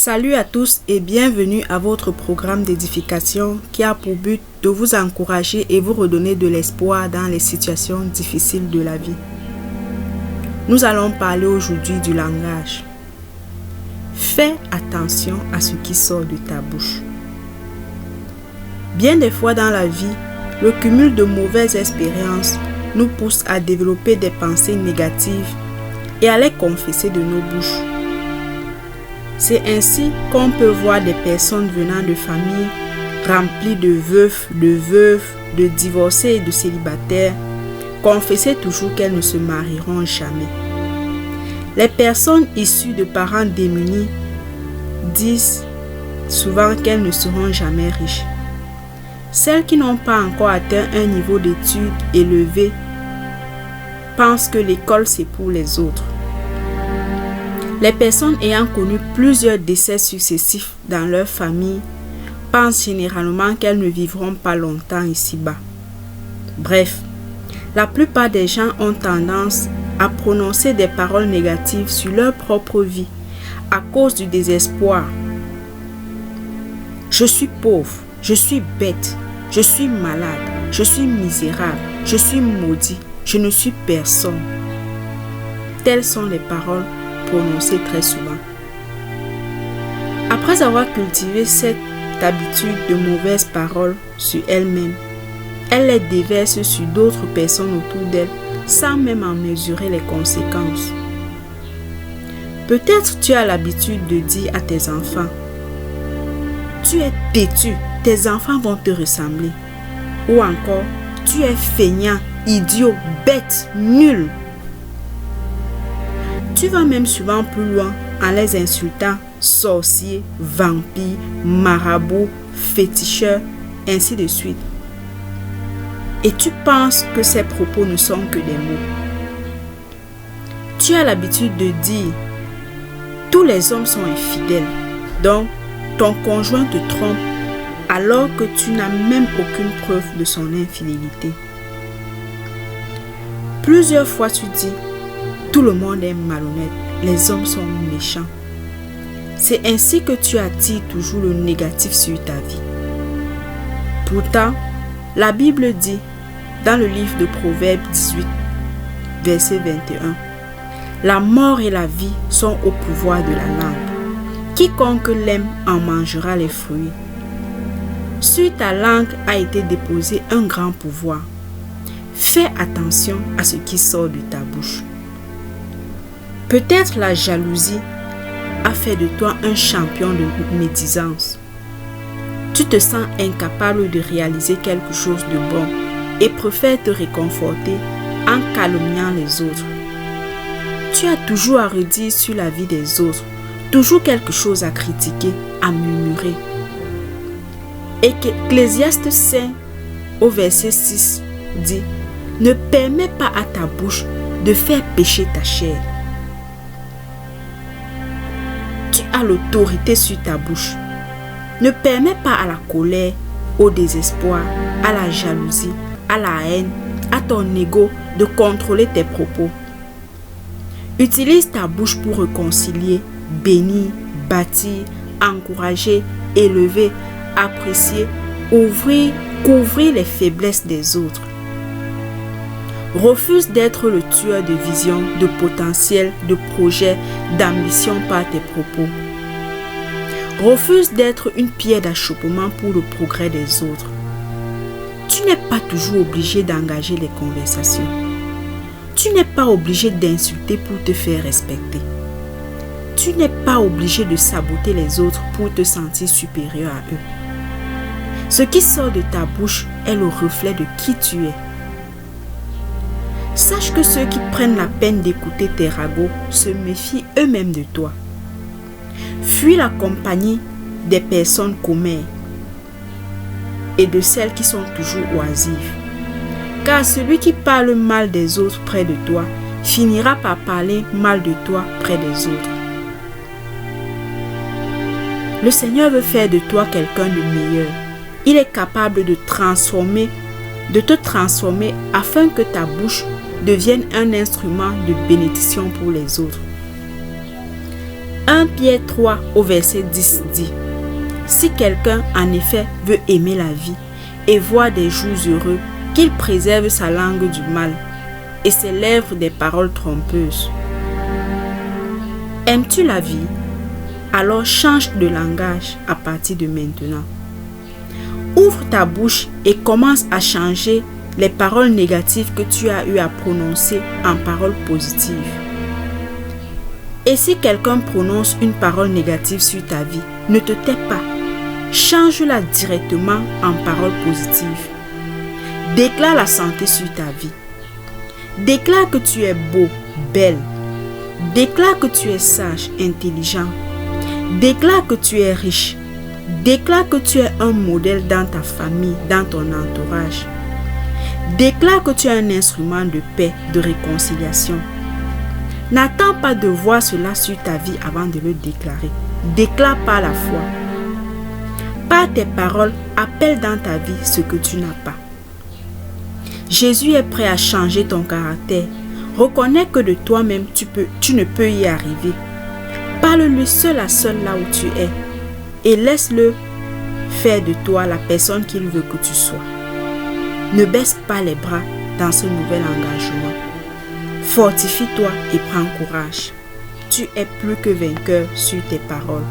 Salut à tous et bienvenue à votre programme d'édification qui a pour but de vous encourager et vous redonner de l'espoir dans les situations difficiles de la vie. Nous allons parler aujourd'hui du langage. Fais attention à ce qui sort de ta bouche. Bien des fois dans la vie, le cumul de mauvaises expériences nous pousse à développer des pensées négatives et à les confesser de nos bouches. C'est ainsi qu'on peut voir des personnes venant de familles remplies de veufs, de veuves, de divorcés et de célibataires confesser toujours qu'elles ne se marieront jamais. Les personnes issues de parents démunis disent souvent qu'elles ne seront jamais riches. Celles qui n'ont pas encore atteint un niveau d'études élevé pensent que l'école c'est pour les autres. Les personnes ayant connu plusieurs décès successifs dans leur famille pensent généralement qu'elles ne vivront pas longtemps ici-bas. Bref, la plupart des gens ont tendance à prononcer des paroles négatives sur leur propre vie à cause du désespoir. Je suis pauvre, je suis bête, je suis malade, je suis misérable, je suis maudit, je ne suis personne. Telles sont les paroles prononcées très souvent. Après avoir cultivé cette habitude de mauvaises paroles sur elle-même, elle les déverse sur d'autres personnes autour d'elle sans même en mesurer les conséquences. Peut-être tu as l'habitude de dire à tes enfants: tu es têtu, tes enfants vont te ressembler. Ou encore, tu es feignant, idiot, bête, nul. Tu vas même souvent plus loin en les insultant sorciers, vampires, marabouts, féticheurs, ainsi de suite. Et tu penses que ces propos ne sont que des mots. Tu as l'habitude de dire: tous les hommes sont infidèles, donc ton conjoint te trompe alors que tu n'as même aucune preuve de son infidélité. Plusieurs fois tu dis: tout le monde est malhonnête, les hommes sont méchants. C'est ainsi que tu attires toujours le négatif sur ta vie. Pourtant, la Bible dit dans le livre de Proverbes 18, verset 21, la mort et la vie sont au pouvoir de la langue. Quiconque l'aime en mangera les fruits. Sur ta langue a été déposé un grand pouvoir. Fais attention à ce qui sort de ta bouche. Peut-être la jalousie a fait de toi un champion de médisance. Tu te sens incapable de réaliser quelque chose de bon et préfères te réconforter en calomniant les autres. Tu as toujours à redire sur la vie des autres, toujours quelque chose à critiquer, à murmurer. Et qu'Ecclésiaste 5 au verset 6 dit: ne permets pas à ta bouche de faire pécher ta chair. Tu as l'autorité sur ta bouche. Ne permets pas à la colère, au désespoir, à la jalousie, à la haine, à ton ego de contrôler tes propos. Utilise ta bouche pour réconcilier, bénir, bâtir, encourager, élever, apprécier, couvrir les faiblesses des autres. Refuse d'être le tueur de vision, de potentiel, de projet, d'ambition par tes propos. Refuse d'être une pierre d'achoppement pour le progrès des autres. Tu n'es pas toujours obligé d'engager les conversations. Tu n'es pas obligé d'insulter pour te faire respecter. Tu n'es pas obligé de saboter les autres pour te sentir supérieur à eux. Ce qui sort de ta bouche est le reflet de qui tu es. Sache que ceux qui prennent la peine d'écouter tes ragots se méfient eux-mêmes de toi. Fuis la compagnie des personnes commères et de celles qui sont toujours oisives. Car celui qui parle mal des autres près de toi finira par parler mal de toi près des autres. Le Seigneur veut faire de toi quelqu'un de meilleur. Il est capable de te transformer afin que ta bouche devienne un instrument de bénédiction pour les autres. 1 Pierre 3 au verset 10 dit: si quelqu'un en effet veut aimer la vie et voir des jours heureux, qu'il préserve sa langue du mal et ses lèvres des paroles trompeuses. Aimes-tu la vie? Alors change de langage à partir de maintenant. Ouvre ta bouche et commence à changer les paroles négatives que tu as eu à prononcer en paroles positives. Et si quelqu'un prononce une parole négative sur ta vie, ne te tais pas. Change-la directement en paroles positives. Déclare la santé sur ta vie. Déclare que tu es beau, belle. Déclare que tu es sage, intelligent. Déclare que tu es riche. Déclare que tu es un modèle dans ta famille, dans ton entourage. Déclare que tu es un instrument de paix, de réconciliation. N'attends pas de voir cela sur ta vie avant de le déclarer. Déclare par la foi. Par tes paroles, appelle dans ta vie ce que tu n'as pas. Jésus est prêt à changer ton caractère. Reconnais que de toi-même, tu ne peux y arriver. Parle-lui seul à seul là où tu es et laisse-le faire de toi la personne qu'il veut que tu sois. Ne baisse pas les bras dans ce nouvel engagement. Fortifie-toi et prends courage. Tu es plus que vainqueur sur tes paroles.